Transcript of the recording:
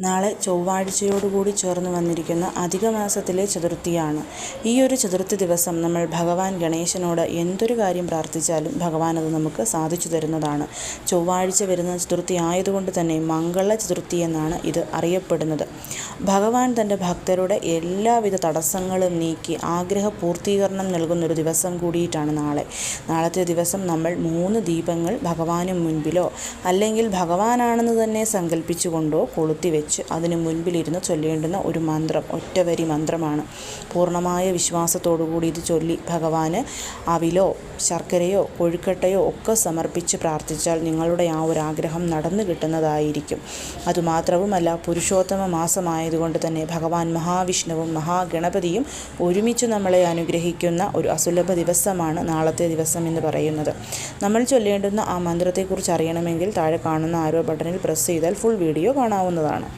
നാളെ ചൊവ്വാഴ്ചയോടുകൂടി ചേർന്ന് വന്നിരിക്കുന്ന അധികമാസത്തിലെ ചതുർത്ഥിയാണ്. ഈ ഒരു ചതുർത്ഥി ദിവസം നമ്മൾ ഭഗവാൻ ഗണേശനോട് എന്തൊരു കാര്യം പ്രാർത്ഥിച്ചാലും ഭഗവാൻ അത് നമുക്ക് സാധിച്ചു തരുന്നതാണ്. ചൊവ്വാഴ്ച വരുന്ന ചതുർത്ഥി ആയതുകൊണ്ട് തന്നെ മംഗള ചതുർത്ഥി എന്നാണ് ഇത് അറിയപ്പെടുന്നത്. ഭഗവാൻ തൻ്റെ ഭക്തരുടെ എല്ലാവിധ തടസ്സങ്ങളും നീക്കി ആഗ്രഹ പൂർത്തീകരണം നൽകുന്നൊരു ദിവസം കൂടിയിട്ടാണ് നാളെ. നാളത്തെ ദിവസം നമ്മൾ 3 ദീപങ്ങൾ ഭഗവാന് മുൻപിലോ അല്ലെങ്കിൽ ഭഗവാനാണെന്ന് തന്നെ സങ്കല്പിച്ചുകൊണ്ടോ കൊളുത്തി അതിന് മുൻപിലിരുന്ന് ചൊല്ലേണ്ടുന്ന ഒരു മന്ത്രം, ഒറ്റവരി മന്ത്രമാണ്. പൂർണ്ണമായ വിശ്വാസത്തോടുകൂടി ഇത് ചൊല്ലി ഭഗവാന് അവിലോ ശർക്കരയോ കൊഴുക്കട്ടയോ ഒക്കെ സമർപ്പിച്ച് പ്രാർത്ഥിച്ചാൽ നിങ്ങളുടെ ആ ഒരു ആഗ്രഹം നടന്നു കിട്ടുന്നതായിരിക്കും. അതുമാത്രവുമല്ല, പുരുഷോത്തമ മാസമായതുകൊണ്ട് തന്നെ ഭഗവാൻ മഹാവിഷ്ണുവും മഹാഗണപതിയും ഒരുമിച്ച് നമ്മളെ അനുഗ്രഹിക്കുന്ന ഒരു അസുലഭ ദിവസമാണ് നാളത്തെ ദിവസം എന്ന് പറയുന്നത്. നമ്മൾ ചൊല്ലേണ്ടുന്ന ആ മന്ത്രത്തെക്കുറിച്ച് അറിയണമെങ്കിൽ താഴെ കാണുന്ന ആരോ ബട്ടണിൽ പ്രസ് ചെയ്താൽ ഫുൾ വീഡിയോ കാണാവുന്നതാണ്.